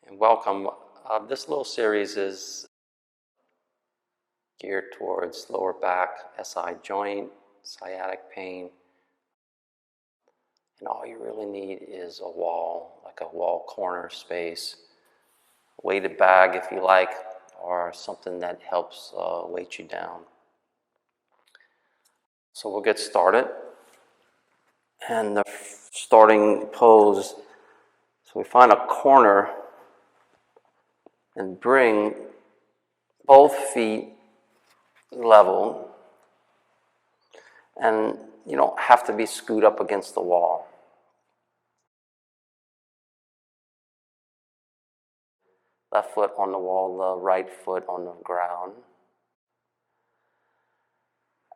And welcome. This little series is geared towards lower back, SI joint, sciatic pain. And all you really need is a wall, like a wall corner space, a weighted bag if you like, or something that helps weight you down. So we'll get started. And the starting pose, so we find a corner and bring both feet level, and you don't have to be screwed up against the wall. Left foot on the wall, the right foot on the ground.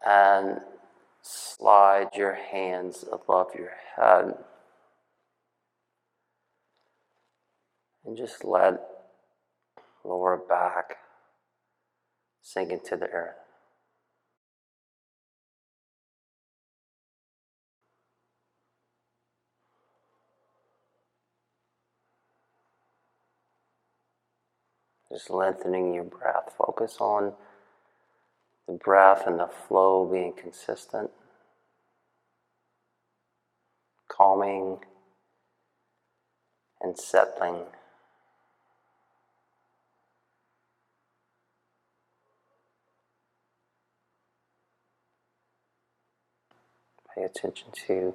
And slide your hands above your head. And just let lower back sink into the earth. Just lengthening your breath. Focus on the breath and the flow being consistent, calming and settling. Pay attention to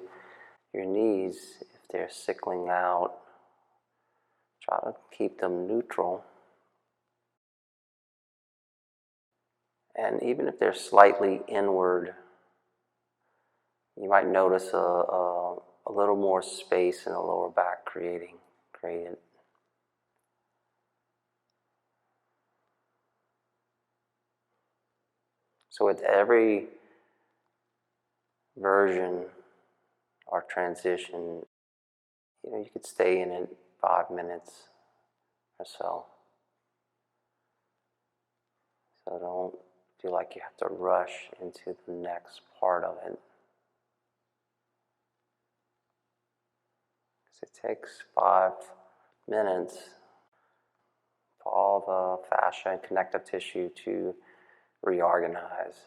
your knees if they're sickling out. Try to keep them neutral. And even if they're slightly inward, you might notice a little more space in the lower back created. So with every version or transition, you could stay in it 5 minutes or so. So don't feel like you have to rush into the next part of it. Because it takes 5 minutes for all the fascia and connective tissue to reorganize.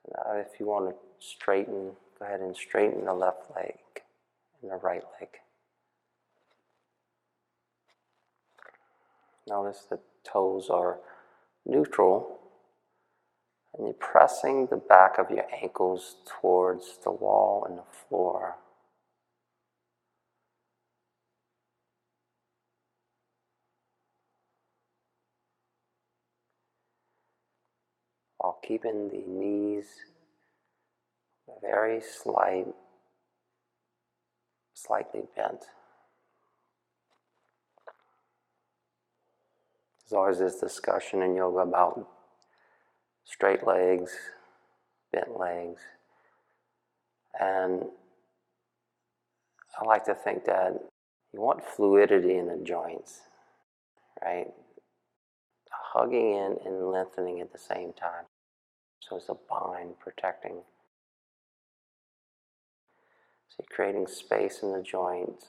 So now if you want to straighten, go ahead and straighten the left leg and the right leg. Notice the toes are neutral, and you're pressing the back of your ankles towards the wall and the floor. While keeping the knees very slightly bent. There's always this discussion in yoga about straight legs, bent legs. And I like to think that you want fluidity in the joints, right? Hugging in and lengthening at the same time. So it's a bind protecting. So you're creating space in the joints,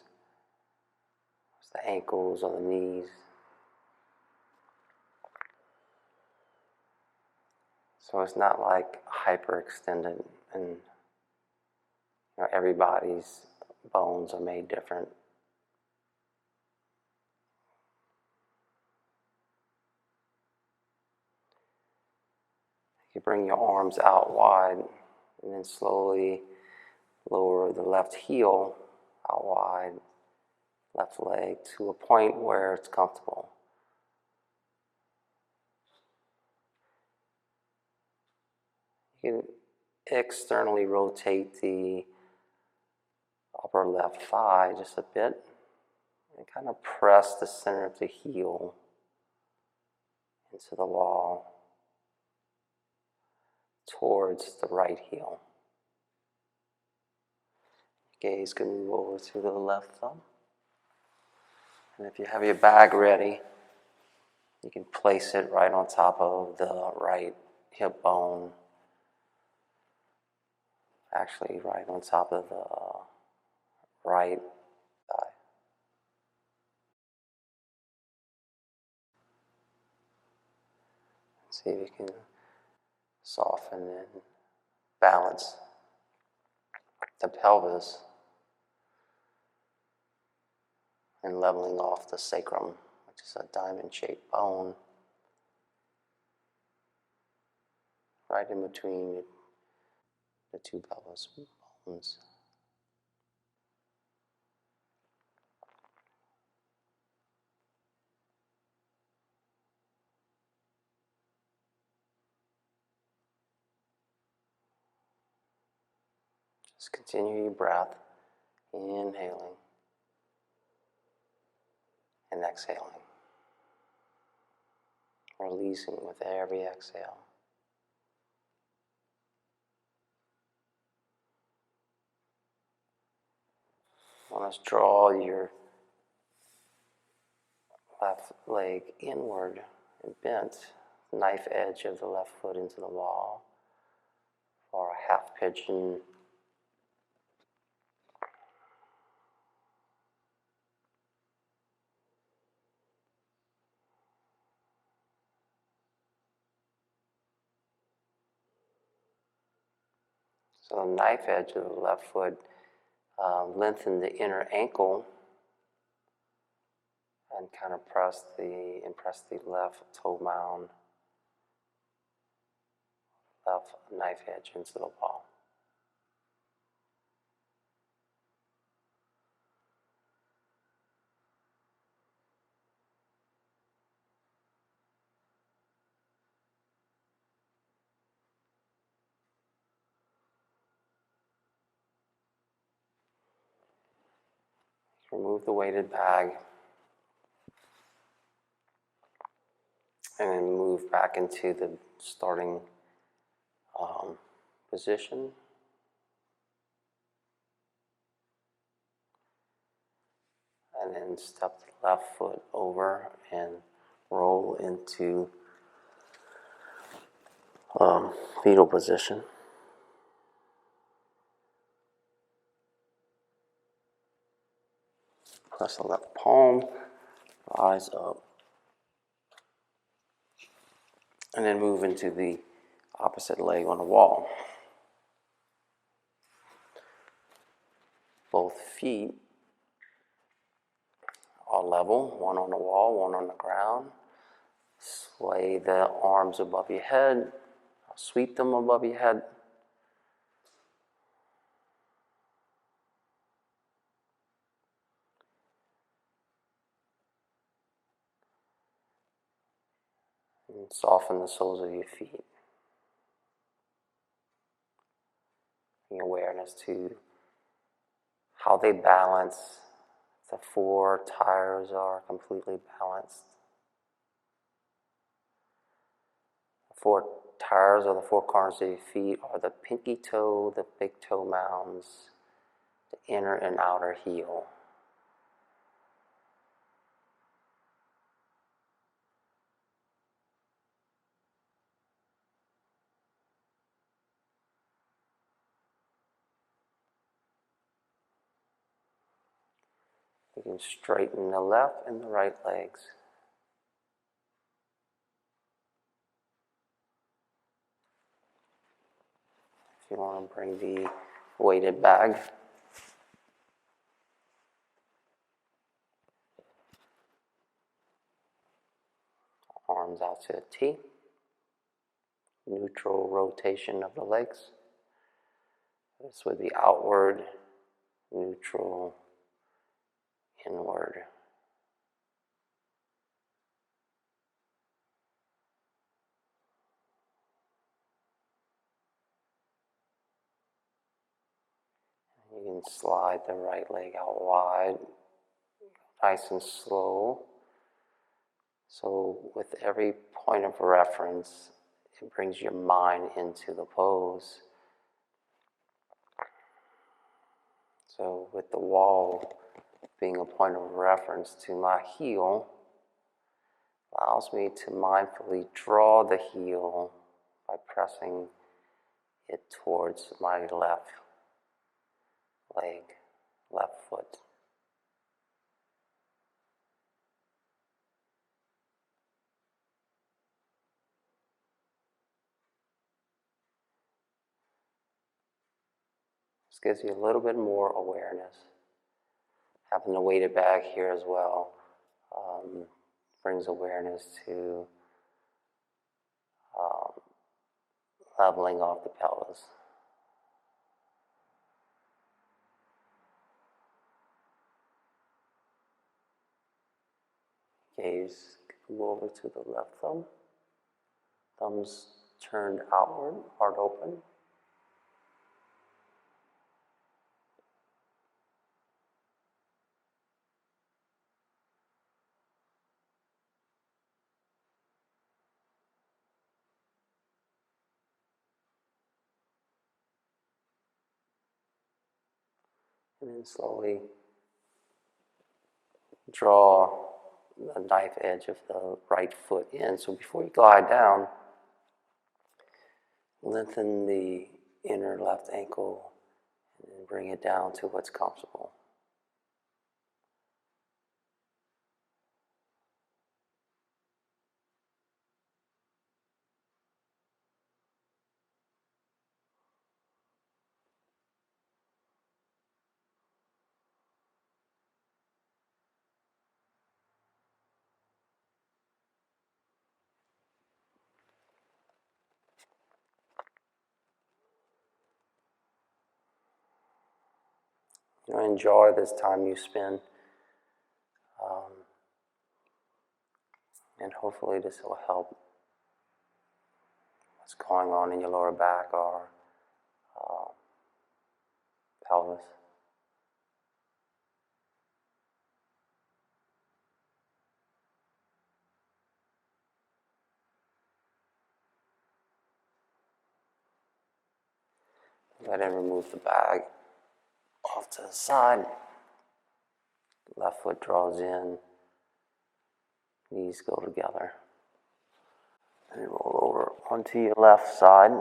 the ankles or the knees. So it's not like hyperextended, and everybody's bones are made different. You bring your arms out wide and then slowly lower the left heel out wide, left leg to a point where it's comfortable. You can externally rotate the upper left thigh just a bit and kind of press the center of the heel into the wall towards the right heel. Gaze can move over to the left thumb. And if you have your bag ready, you can place it right on top of the right hip bone. actually right on top of the right thigh. See if you can soften and balance the pelvis and leveling off the sacrum, which is a diamond-shaped bone right in between the two pelvis bones. Just continue your breath, inhaling and exhaling, releasing with every exhale. Want to draw your left leg inward and bent, knife edge of the left foot into the wall for a half pigeon. So the knife edge of the left foot, lengthen the inner ankle and kind of press the left toe mound, left knife edge into the wall. Remove the weighted bag and then move back into the starting position. And then step the left foot over and roll into fetal position. Press the left palm, eyes up. And then move into the opposite leg on the wall. Both feet are level, one on the wall, one on the ground. Sway the arms above your head, sweep them above your head. And soften the soles of your feet. Bring awareness to how they balance. The four tires are completely balanced. The four tires or the four corners of your feet are the pinky toe, the big toe mounds, the inner and outer heel. You can straighten the left and the right legs. If you want to bring the weighted bag arms out to a T. Neutral rotation of the legs. This would be outward, neutral, inward. You can slide the right leg out wide, nice and slow. So with every point of reference, it brings your mind into the pose. So with the wall being a point of reference to my heel, allows me to mindfully draw the heel by pressing it towards my left leg, left foot. This gives you a little bit more awareness. Having the weighted bag here as well brings awareness to leveling off the pelvis. Gaze go over to the left thumb. Thumbs turned outward, heart open. And then slowly draw the knife edge of the right foot in. So before you glide down, lengthen the inner left ankle and then bring it down to what's comfortable. Enjoy this time you spend, and hopefully this will help what's going on in your lower back or pelvis. Go ahead and remove the bag off to the side. Left foot draws in, knees go together. And roll over onto your left side.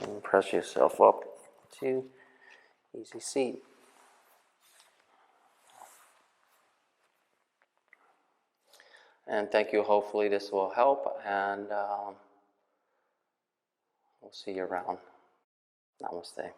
And press yourself up to easy seat. And thank you. Hopefully this will help, and we'll see you around. Namaste.